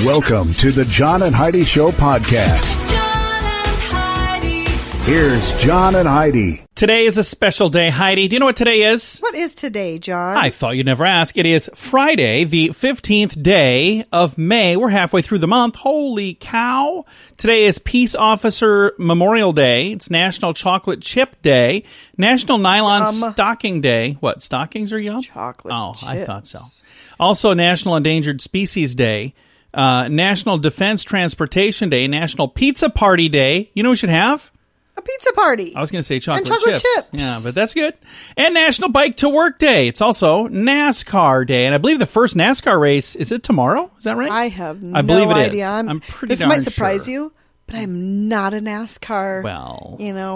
Welcome to the John and Heidi Show podcast. John and Heidi. Here's John and Heidi. Today is a special day, Heidi. Do you know what today is? What is today, John? I thought you'd never ask. It is Friday, the 15th day of May. We're halfway through the month. Holy cow. Today is Peace Officer Memorial Day. It's National Chocolate Chip Day. National Nylon Stocking Day. What, stockings are yum? Chocolate chips. I thought so. Also National Endangered Species Day. National Defense Transportation Day. National Pizza Party Day. You know what we should have? A pizza party. I was going to say chocolate chips. Yeah, but that's good. And National Bike to Work Day. It's also NASCAR Day. And I believe the first NASCAR race, is it tomorrow? Is that right? I have no believe it idea. is. I'm pretty This darn might surprise sure. you, but I'm not a NASCAR,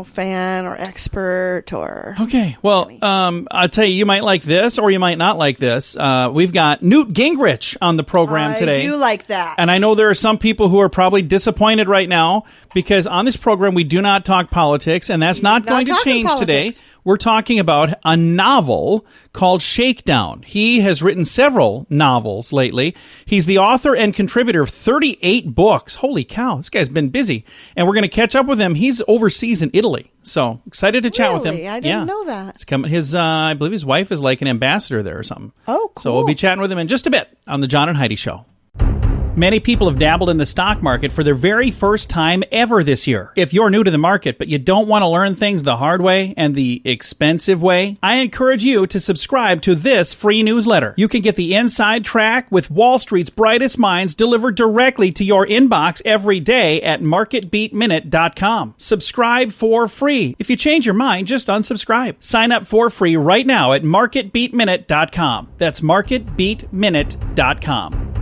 fan or expert or... Okay, well, I'll tell you, you might like this or you might not like this. We've got Newt Gingrich on the program today. I do like that. And I know there are some people who are probably disappointed right now because on this program we do not talk politics, and that's not going to change today. We're talking about a novel called Shakedown. He has written several novels lately. He's the author and contributor of 38 books. Holy cow, this guy's been busy. And we're going to catch up with him. He's overseas in Italy. So excited to chat with him. I didn't know that. It's coming. I believe his wife is like an ambassador there or something. Oh, cool. So we'll be chatting with him in just a bit on the John and Heidi Show. Many people have dabbled in the stock market for their very first time ever this year. If you're new to the market, but you don't want to learn things the hard way and the expensive way, I encourage you to subscribe to this free newsletter. You can get the inside track with Wall Street's brightest minds delivered directly to your inbox every day at marketbeatminute.com. Subscribe for free. If you change your mind, just unsubscribe. Sign up for free right now at marketbeatminute.com. That's marketbeatminute.com.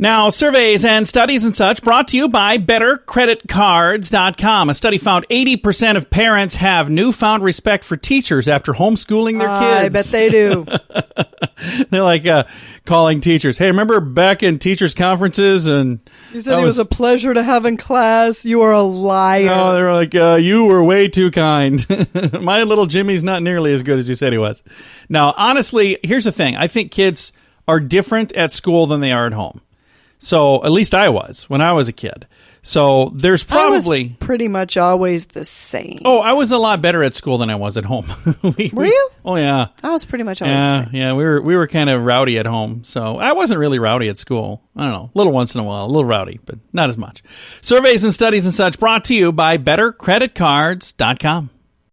Now, surveys and studies and such brought to you by BetterCreditCards.com. A study found 80% of parents have newfound respect for teachers after homeschooling their kids. I bet they do. They're like calling teachers. Hey, remember back in teachers' conferences? And You said it was a pleasure to have in class. You are a liar. No, they're like, you were way too kind. My little Jimmy's not nearly as good as you said he was. Now, honestly, here's the thing. I think kids are different at school than they are at home. So at least I was when I was a kid. So there's probably... I was pretty much always the same. Oh, I was a lot better at school than I was at home. Were you? Oh, yeah. I was pretty much always the same. Yeah, we were kind of rowdy at home. So I wasn't really rowdy at school. I don't know, a little once in a while, a little rowdy, but not as much. Surveys and studies and such brought to you by BetterCreditCards.com.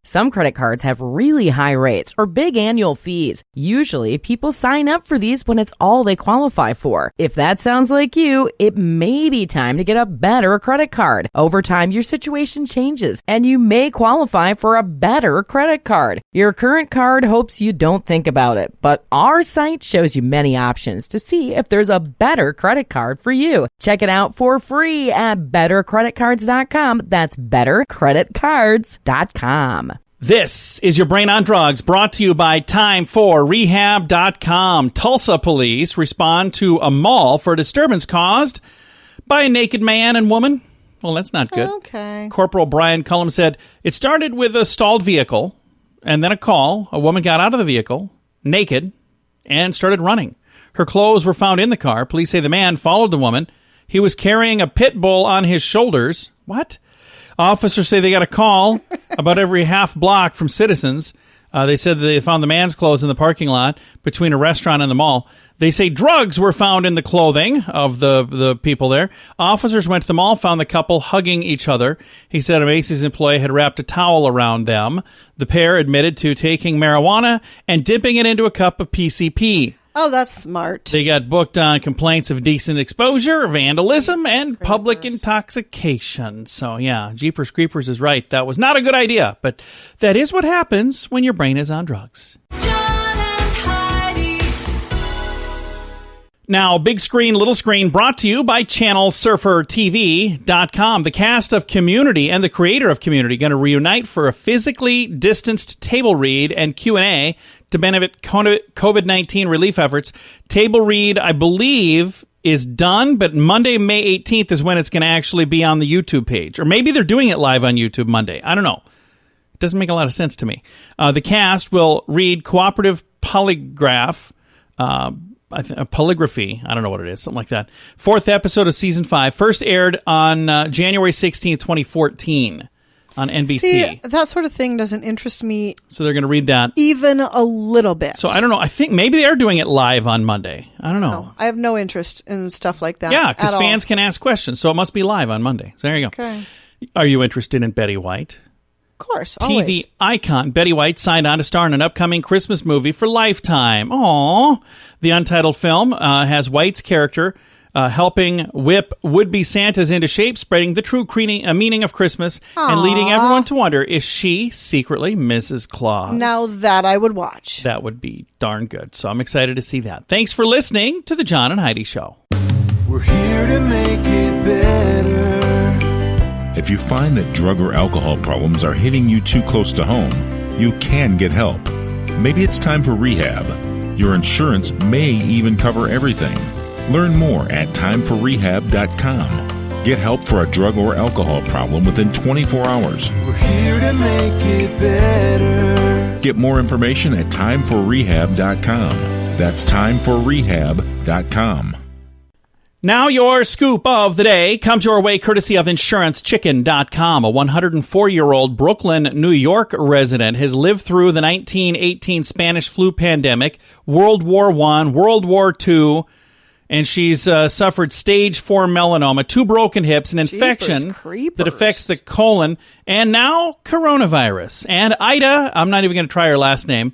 Some credit cards have really high rates or big annual fees. Usually, people sign up for these when it's all they qualify for. If that sounds like you, it may be time to get a better credit card. Over time, your situation changes, and you may qualify for a better credit card. Your current card hopes you don't think about it, but our site shows you many options to see if there's a better credit card for you. Check it out for free at BetterCreditCards.com. That's BetterCreditCards.com. This is your Brain on Drugs, brought to you by Time4Rehab.com. Tulsa police respond to a mall for a disturbance caused by a naked man and woman. Well, that's not good. Okay. Corporal Brian Cullum said, it started with a stalled vehicle and then a call. A woman got out of the vehicle, naked, and started running. Her clothes were found in the car. Police say the man followed the woman. He was carrying a pit bull on his shoulders. What? Officers say they got a call about every half block from citizens. They said they found the man's clothes in the parking lot between a restaurant and the mall. They say drugs were found in the clothing of the people there. Officers went to the mall, found the couple hugging each other. He said a Macy's employee had wrapped a towel around them. The pair admitted to taking marijuana and dipping it into a cup of PCP. Oh, that's smart. They got booked on complaints of indecent exposure, vandalism, and public intoxication. So, yeah, Jeepers Creepers is right. That was not a good idea, but that is what happens when your brain is on drugs. John and Heidi. Now, big screen, little screen, brought to you by ChannelSurferTV.com. The cast of Community and the creator of Community going to reunite for a physically distanced table read and Q&A to benefit COVID-19 relief efforts. Table read, I believe, is done, but Monday, May 18th is when it's going to actually be on the YouTube page. Or maybe they're doing it live on YouTube Monday. I don't know. It doesn't make a lot of sense to me. The cast will read cooperative polygraph polygraphy. I don't know what it is, something like that. 4th episode of season 5. First aired on January 16th, 2014 on NBC. See, that sort of thing doesn't interest me. So they're going to read that. Even a little bit. So I don't know. I think maybe they are doing it live on Monday. I don't know. No, I have no interest in stuff like that. Yeah, because fans can ask questions. So it must be live on Monday. So there you go. Okay. Are you interested in Betty White? Of course, TV always. icon Betty White signed on to star in an upcoming Christmas movie for Lifetime. Aww. The untitled film has White's character helping whip would-be Santas into shape, spreading the true meaning of Christmas, and leading everyone to wonder, is she secretly Mrs. Claus? Now that I would watch. That would be darn good. So I'm excited to see that. Thanks for listening to The John and Heidi Show. We're here to make it better. If you find that drug or alcohol problems are hitting you too close to home, you can get help. Maybe it's time for rehab. Your insurance may even cover everything. Learn more at timeforrehab.com. Get help for a drug or alcohol problem within 24 hours. We're here to make it better. Get more information at timeforrehab.com. That's timeforrehab.com. Now your scoop of the day comes your way courtesy of InsuranceChicken.com. A 104-year-old Brooklyn, New York resident has lived through the 1918 Spanish flu pandemic, World War I, World War II, and she's suffered stage 4 melanoma, 2 broken hips, an infection that affects the colon, and now coronavirus. And Ida, I'm not even going to try her last name.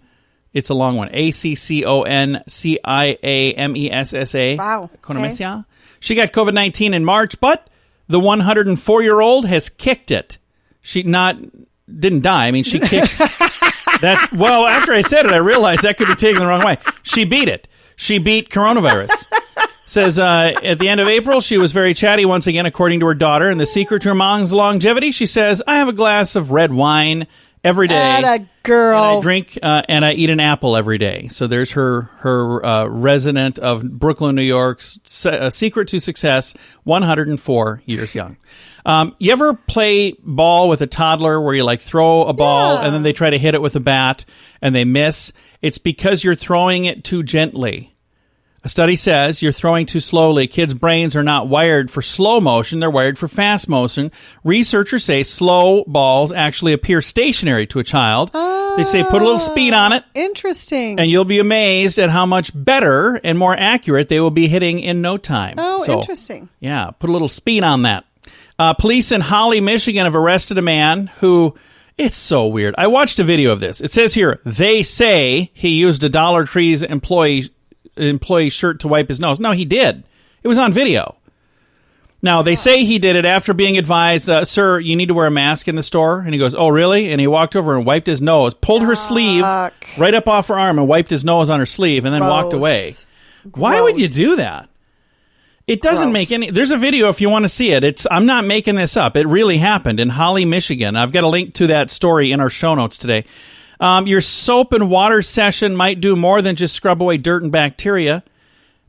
It's a long one. ACCONCIAMESSA. Wow. Okay. She got COVID-19 in March, but the 104-year-old has kicked it. She didn't die. I mean, she kicked that. Well, after I said it, I realized that could be taken the wrong way. She beat it. She beat coronavirus. Says at the end of April, she was very chatty once again, according to her daughter. And the secret to her mom's longevity, she says, I have a glass of red wine every day. Atta girl. And I drink and I eat an apple every day. So there's her resident of Brooklyn, New York's secret to success, 104 years young. You ever play ball with a toddler where you like throw a ball and then they try to hit it with a bat and they miss? It's because you're throwing it too gently. A study says you're throwing too slowly. Kids' brains are not wired for slow motion. They're wired for fast motion. Researchers say slow balls actually appear stationary to a child. They say put a little speed on it. Interesting. And you'll be amazed at how much better and more accurate they will be hitting in no time. Oh, interesting. Yeah, put a little speed on that. Police in Holly, Michigan have arrested a man who... It's so weird. I watched a video of this. It says here, they say he used a Dollar Tree's employee shirt to wipe his nose. No, he did. It was on video. Now, they say he did it after being advised, sir, you need to wear a mask in the store. And he goes, oh, really? And he walked over and wiped his nose, pulled her sleeve right up off her arm and wiped his nose on her sleeve and then walked away. Why would you do that? It doesn't make any... There's a video if you want to see it. I'm not making this up. It really happened in Holly, Michigan. I've got a link to that story in our show notes today. Your soap and water session might do more than just scrub away dirt and bacteria.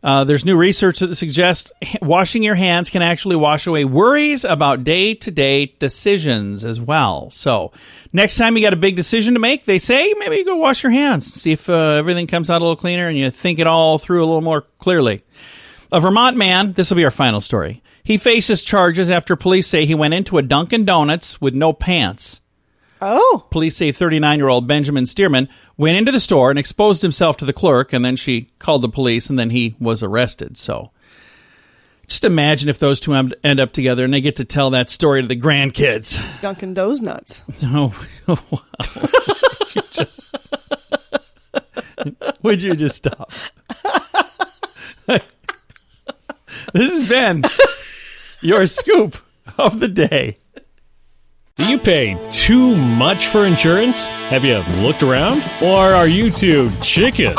There's new research that suggests washing your hands can actually wash away worries about day-to-day decisions as well. So next time you got a big decision to make, they say maybe you go wash your hands, see if everything comes out a little cleaner and you think it all through a little more clearly. A Vermont man, this will be our final story. He faces charges after police say he went into a Dunkin' Donuts with no pants. Oh. Police say 39-year-old Benjamin Stearman went into the store and exposed himself to the clerk, and then she called the police, and then he was arrested. So just imagine if those two end up together and they get to tell that story to the grandkids. Dunkin' Those nuts. Oh, wow. Would you just stop? This has been your scoop of the day. Do you pay too much for insurance? Have you looked around? Or are you too chicken?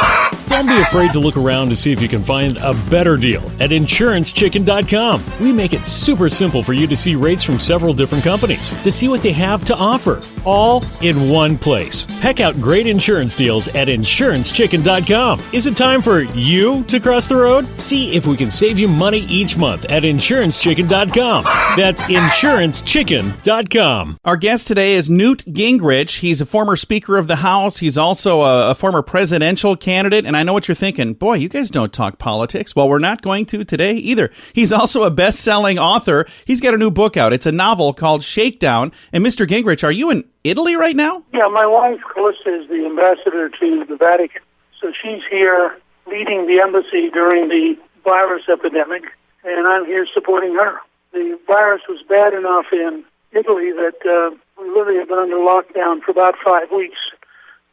Don't be afraid to look around to see if you can find a better deal at InsuranceChicken.com. We make it super simple for you to see rates from several different companies, to see what they have to offer. all in one place. Peck out great insurance deals at InsuranceChicken.com. Is it time for you to cross the road? See if we can save you money each month at InsuranceChicken.com. That's InsuranceChicken.com. Our guest today is Newt Gingrich. He's a former Speaker of the House. He's also a former presidential candidate. And I know what you're thinking. Boy, you guys don't talk politics. Well, we're not going to today either. He's also a best-selling author. He's got a new book out. It's a novel called Shakedown. And Mr. Gingrich, are you in Italy right now? Yeah, my wife, Calista, is the ambassador to the Vatican. So she's here leading the embassy during the virus epidemic, and I'm here supporting her. The virus was bad enough in Italy that we literally have been under lockdown for about 5 weeks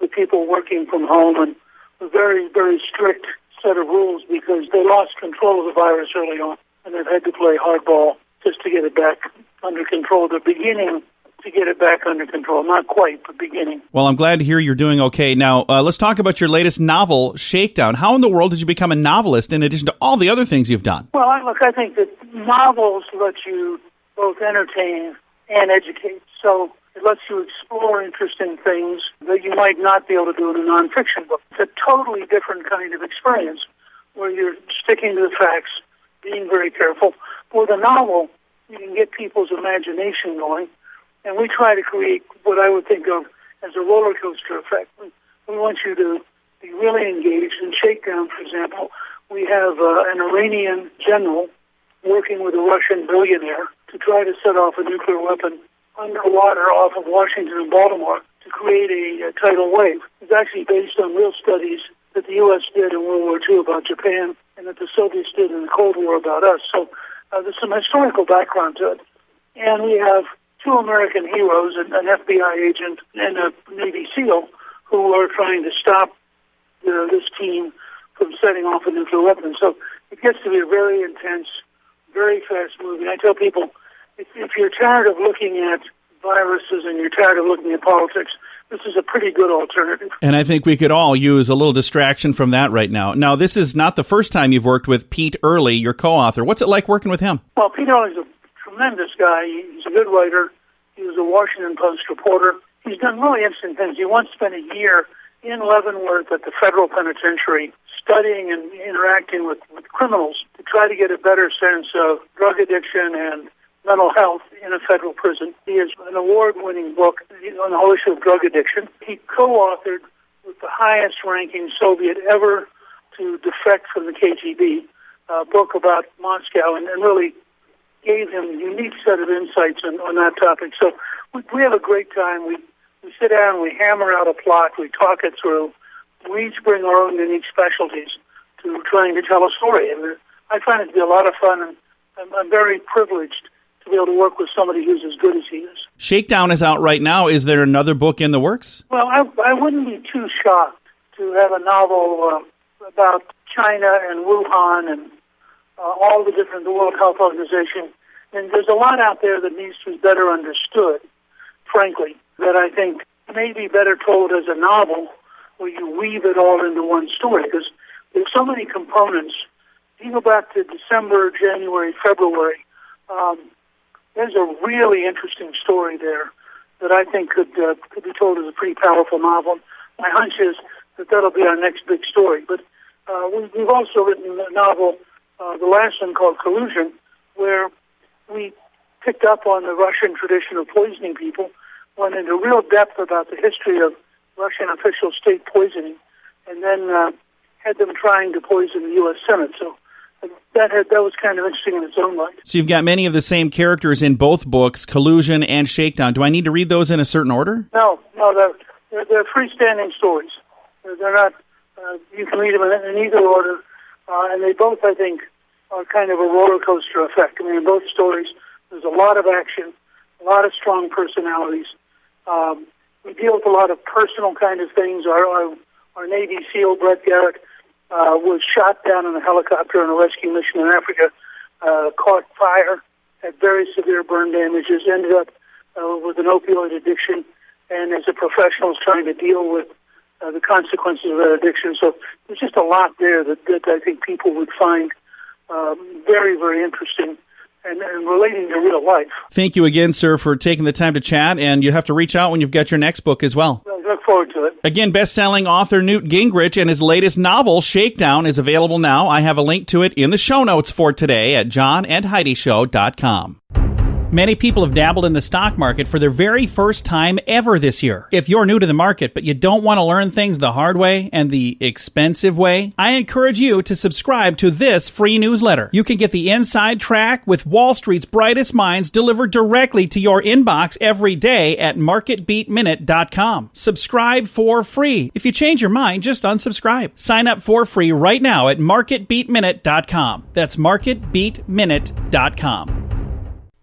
with people working from home, and a very, very strict set of rules because they lost control of the virus early on, and they've had to play hardball just to get it back under control. They're beginning to get it back under control. Not quite, but beginning. Well, I'm glad to hear you're doing okay. Now, let's talk about your latest novel, Shakedown. How in the world did you become a novelist in addition to all the other things you've done? Well, I think that novels let you both entertain and educate. So it lets you explore interesting things that you might not be able to do in a nonfiction book. It's a totally different kind of experience where you're sticking to the facts, being very careful. With a novel, you can get people's imagination going, and we try to create what I would think of as a roller coaster effect. We want you to be really engaged. In Shakedown, for example, we have an Iranian general working with a Russian billionaire to try to set off a nuclear weapon underwater off of Washington and Baltimore to create a tidal wave. It's actually based on real studies that the U.S. did in World War II about Japan and that the Soviets did in the Cold War about us. So there's some historical background to it. And we have two American heroes, an FBI agent and a Navy SEAL, who are trying to stop this team from setting off a nuclear weapon. So it gets to be a very intense, very fast movie. I tell people, if you're tired of looking at viruses and you're tired of looking at politics, this is a pretty good alternative. And I think we could all use a little distraction from that right now. Now, this is not the first time you've worked with Pete Early, your co-author. What's it like working with him? Well, Pete Early's a tremendous guy. He's a good writer. He was a Washington Post reporter. He's done really interesting things. He once spent a year in Leavenworth at the federal penitentiary studying and interacting with criminals to try to get a better sense of drug addiction and mental health in a federal prison. He has an award-winning book on the whole issue of drug addiction. He co-authored with the highest-ranking Soviet ever to defect from the KGB, a book about Moscow, and really gave him a unique set of insights on that topic. So we have a great time. We sit down, we hammer out a plot, we talk it through. We each bring our own unique specialties to trying to tell a story. And I find it to be a lot of fun, and I'm very privileged to be able to work with somebody who's as good as he is. Shakedown is out right now. Is there another book in the works? Well, I wouldn't be too shocked to have a novel about China and Wuhan and all the World Health Organization. And there's a lot out there that needs to be better understood, frankly, that I think may be better told as a novel where you weave it all into one story, because there's so many components. If you go back to December, January, February, there's a really interesting story there that I think could be told as a pretty powerful novel. My hunch is that that'll be our next big story. But we've also written a novel, the last one called Collusion, where we picked up on the Russian tradition of poisoning people, went into real depth about the history of Russian official state poisoning, and then had them trying to poison the U.S. Senate. So that was kind of interesting in its own right. So you've got many of the same characters in both books, Collusion and Shakedown. Do I need to read those in a certain order? No, they're freestanding stories. They're not. You can read them in either order, and they both, I think, are kind of a roller coaster effect. I mean, in both stories, there's a lot of action, a lot of strong personalities. We deal with a lot of personal kind of things. Our Navy SEAL, Brett Garrett, was shot down in a helicopter in a rescue mission in Africa, caught fire, had very severe burn damages, ended up with an opioid addiction, and as a professional is trying to deal with the consequences of that addiction. So there's just a lot there that I think people would find very, very interesting. and relating to real life. Thank you again, sir, for taking the time to chat, and you have to reach out when you've got your next book as well. I look forward to it. Again, best-selling author Newt Gingrich and his latest novel, Shakedown, is available now. I have a link to it in the show notes for today at johnandheidishow.com. Many people have dabbled in the stock market for their very first time ever this year. If you're new to the market, but you don't want to learn things the hard way and the expensive way, I encourage you to subscribe to this free newsletter. You can get the inside track with Wall Street's brightest minds delivered directly to your inbox every day at marketbeatminute.com. Subscribe for free. If you change your mind, just unsubscribe. Sign up for free right now at marketbeatminute.com. That's marketbeatminute.com.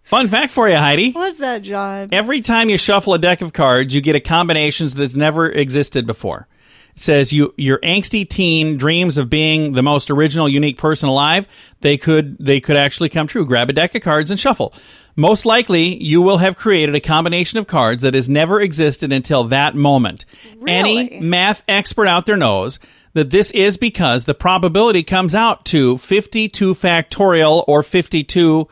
Fun fact for you, Heidi. What's that, John? Every time you shuffle a deck of cards, you get a combination that's never existed before. It says your angsty teen dreams of being the most original, unique person alive. They could actually come true. Grab a deck of cards and shuffle. Most likely, you will have created a combination of cards that has never existed until that moment. Really? Any math expert out there knows that this is because the probability comes out to 52 factorial, or 52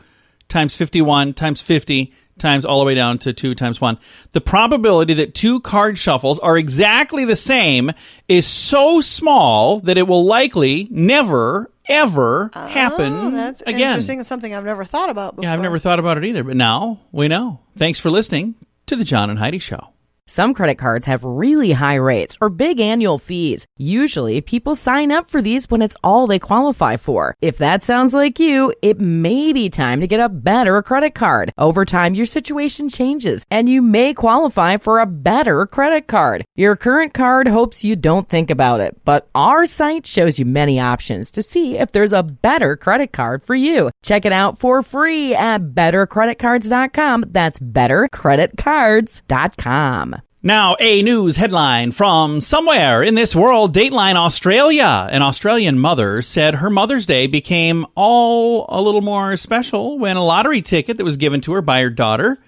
times 51 times 50 times all the way down to 2 times 1. The probability that two card shuffles are exactly the same is so small that it will likely never, ever happen that's again. Interesting. It's something I've never thought about before. Yeah, I've never thought about it either, but now we know. Thanks for listening to The John and Heidi Show. Some credit cards have really high rates or big annual fees. Usually, people sign up for these when it's all they qualify for. If that sounds like you, it may be time to get a better credit card. Over time, your situation changes, and you may qualify for a better credit card. Your current card hopes you don't think about it, but our site shows you many options to see if there's a better credit card for you. Check it out for free at bettercreditcards.com. That's bettercreditcards.com. Now, a news headline from somewhere in this world, Dateline Australia. An Australian mother said her Mother's Day became all a little more special when a lottery ticket that was given to her by her daughter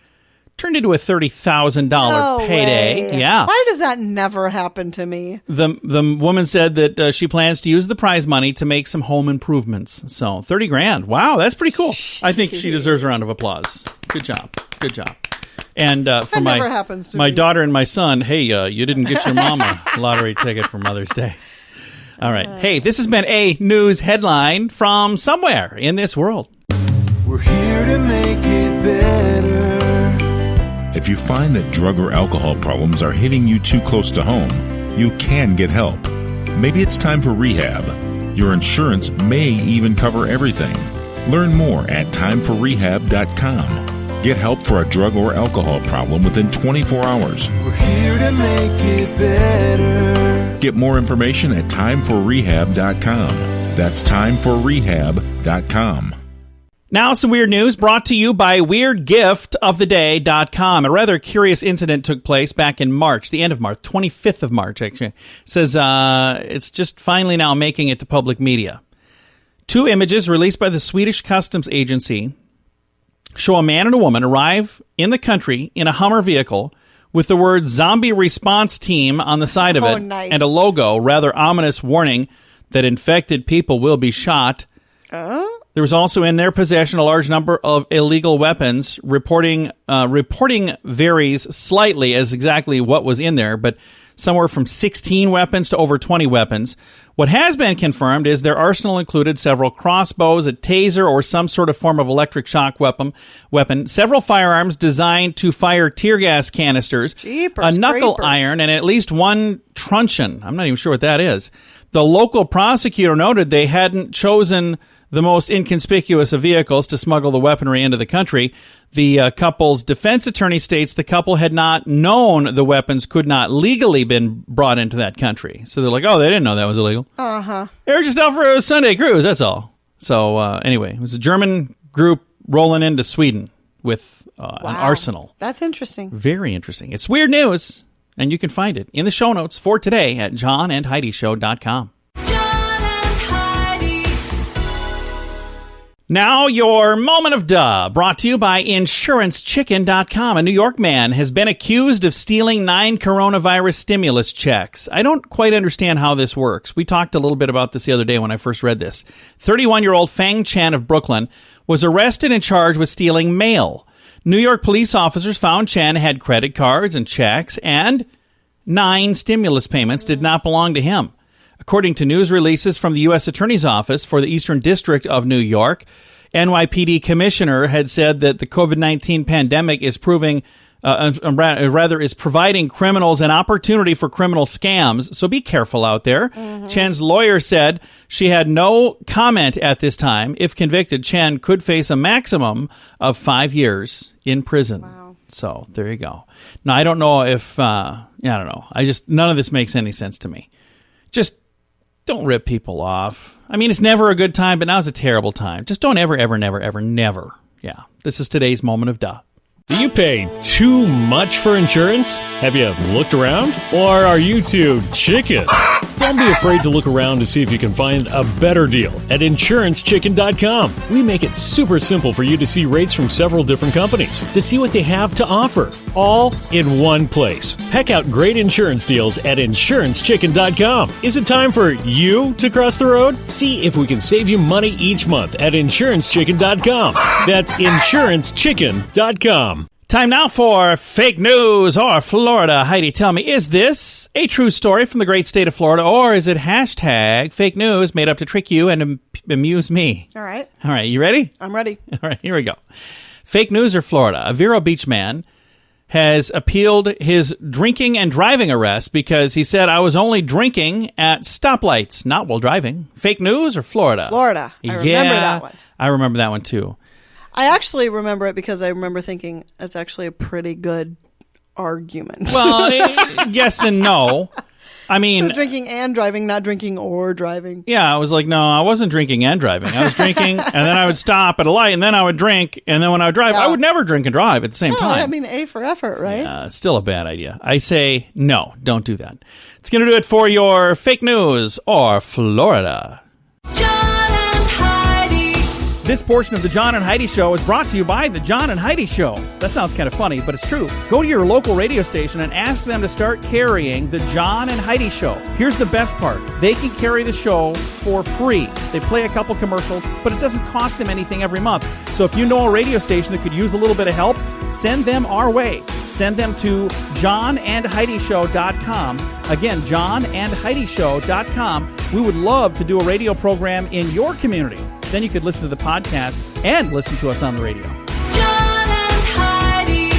turned into a $30,000 payday. Way. Yeah. Why does that never happen to me? The woman said that she plans to use the prize money to make some home improvements. So, 30 grand. Wow, that's pretty cool. I think she deserves a round of applause. Good job. Good job. And for my daughter and my son, hey, you didn't get your mom a lottery ticket for Mother's Day. All right. Hey, this has been a news headline from somewhere in this world. We're here to make it better. If you find that drug or alcohol problems are hitting you too close to home, you can get help. Maybe it's time for rehab. Your insurance may even cover everything. Learn more at timeforrehab.com. Get help for a drug or alcohol problem within 24 hours. We're here to make it better. Get more information at timeforrehab.com. That's timeforrehab.com. Now some weird news brought to you by WeirdGiftOfTheDay.com. A rather curious incident took place back in March, the end of March, 25th of March, actually. It says it's just finally now making it to public media. Two images released by the Swedish Customs Agency show a man and a woman arrive in the country in a Hummer vehicle with the word Zombie Response Team on the side of it, nice. And a logo, rather ominous warning that infected people will be shot. There was also in their possession a large number of illegal weapons. Reporting varies slightly as exactly what was in there, but somewhere from 16 weapons to over 20 weapons. What has been confirmed is their arsenal included several crossbows, a taser, or some sort of form of electric shock weapon, several firearms designed to fire tear gas canisters, Jeepers, a knuckle creepers. iron, and at least one truncheon. I'm not even sure what that is. The local prosecutor noted they hadn't chosen the most inconspicuous of vehicles to smuggle the weaponry into the country. The couple's defense attorney states the couple had not known the weapons could not legally been brought into that country. So they're like, oh, they didn't know that was illegal. Uh-huh. They were just out for a Sunday cruise, that's all. So anyway, it was a German group rolling into Sweden with an arsenal. That's interesting. Very interesting. It's weird news, and you can find it in the show notes for today at johnandheidishow.com. Now, your moment of duh, brought to you by InsuranceChicken.com. A New York man has been accused of stealing 9 coronavirus stimulus checks. I don't quite understand how this works. We talked a little bit about this the other day when I first read this. 31-year-old Fang Chen of Brooklyn was arrested and charged with stealing mail. New York police officers found Chen had credit cards and checks, and 9 stimulus payments did not belong to him. According to news releases from the U.S. Attorney's Office for the Eastern District of New York, NYPD commissioner had said that the COVID-19 pandemic is providing criminals an opportunity for criminal scams. So be careful out there. Chen's lawyer said she had no comment at this time. If convicted, Chen could face a maximum of 5 years in prison. Wow. So there you go. Now, I don't know if, I don't know. None of this makes any sense to me. Just don't rip people off. I mean, it's never a good time, but now's a terrible time. Just don't ever, never. Yeah. This is today's moment of duh. Do you pay too much for insurance? Have you looked around? Or are you too chicken? Don't be afraid to look around to see if you can find a better deal at InsuranceChicken.com. We make it super simple for you to see rates from several different companies, to see what they have to offer, all in one place. Peck out great insurance deals at InsuranceChicken.com. Is it time for you to cross the road? See if we can save you money each month at InsuranceChicken.com. That's InsuranceChicken.com. Time now for fake news or Florida. Heidi, tell me, is this a true story from the great state of Florida, or is it hashtag fake news made up to trick you and amuse me? All right. All right, you ready? I'm ready. All right, here we go. Fake news or Florida. A Vero Beach man has appealed his drinking and driving arrest because he said, I was only drinking at stoplights, not while driving. Fake news or Florida? Florida. I remember that one. I remember that one too. I actually remember it because I remember thinking it's actually a pretty good argument. Well, yes and no. I mean, drinking and driving, not drinking or driving. Yeah, I was like, no, I wasn't drinking and driving. I was drinking, and then I would stop at a light, and then I would drink, and then when I would drive, I would never drink and drive at the same time. I mean, A for effort, right? Yeah, still a bad idea. I say, no, don't do that. It's going to do it for your fake news or Florida. This portion of the John and Heidi Show is brought to you by the John and Heidi Show. That sounds kind of funny, but it's true. Go to your local radio station and ask them to start carrying the John and Heidi Show. Here's the best part. They can carry the show for free. They play a couple commercials, but it doesn't cost them anything every month. So if you know a radio station that could use a little bit of help, send them our way. Send them to johnandheidishow.com. Again, johnandheidishow.com. We would love to do a radio program in your community. Then you could listen to the podcast and listen to us on the radio. John and Heidi.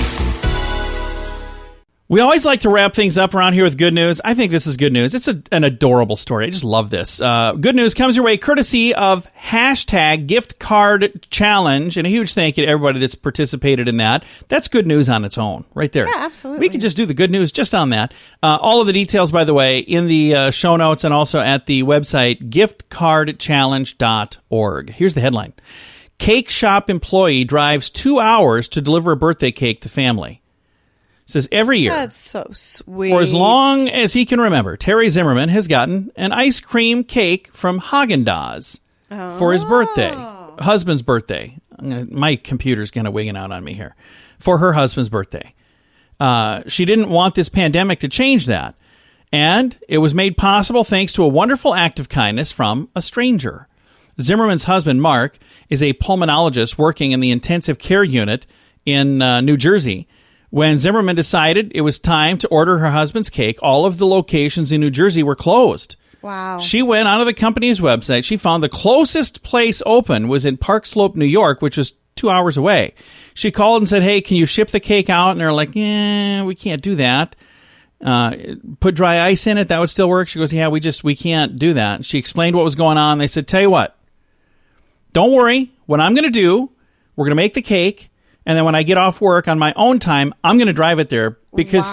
We always like to wrap things up around here with good news. I think this is good news. It's an adorable story. I just love this. Good news comes your way courtesy of hashtag gift card challenge. And a huge thank you to everybody that's participated in that. That's good news on its own right there. Yeah, absolutely. We could just do the good news just on that. All of the details, by the way, in the show notes and also at the website giftcardchallenge.org. Here's the headline. Cake shop employee drives 2 hours to deliver a birthday cake to family. It says every year, that's so sweet. For as long as he can remember, Terry Zimmerman has gotten an ice cream cake from Haagen-Dazs for his birthday, husband's birthday. My computer's kind of wigging out on me here. For her husband's birthday. She didn't want this pandemic to change that. And it was made possible thanks to a wonderful act of kindness from a stranger. Zimmerman's husband, Mark, is a pulmonologist working in the intensive care unit in New Jersey. When Zimmerman decided it was time to order her husband's cake, all of the locations in New Jersey were closed. Wow. She went onto the company's website. She found the closest place open was in Park Slope, New York, which was 2 hours away. She called and said, hey, can you ship the cake out? And they're like, we can't do that. Put dry ice in it, that would still work. She goes, yeah, we can't do that. She explained what was going on. They said, tell you what, don't worry. What I'm going to do, we're going to make the cake. And then when I get off work on my own time, I'm going to drive it there because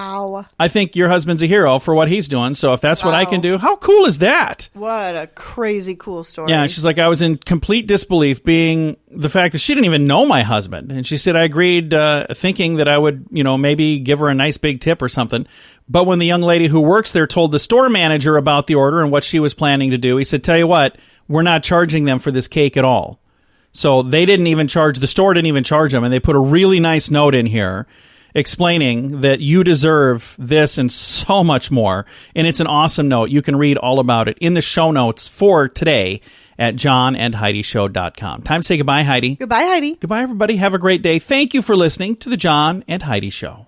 I think your husband's a hero for what he's doing. So if that's what I can do, how cool is that? What a crazy cool story. Yeah, she's like, I was in complete disbelief being the fact that she didn't even know my husband. And she said, I agreed thinking that I would, maybe give her a nice big tip or something. But when the young lady who works there told the store manager about the order and what she was planning to do, he said, tell you what, we're not charging them for this cake at all. So they didn't even charge, the store didn't even charge them, and they put a really nice note in here explaining that you deserve this and so much more. And it's an awesome note. You can read all about it in the show notes for today at johnandheidishow.com. Time to say goodbye, Heidi. Goodbye, Heidi. Goodbye, everybody. Have a great day. Thank you for listening to The John and Heidi Show.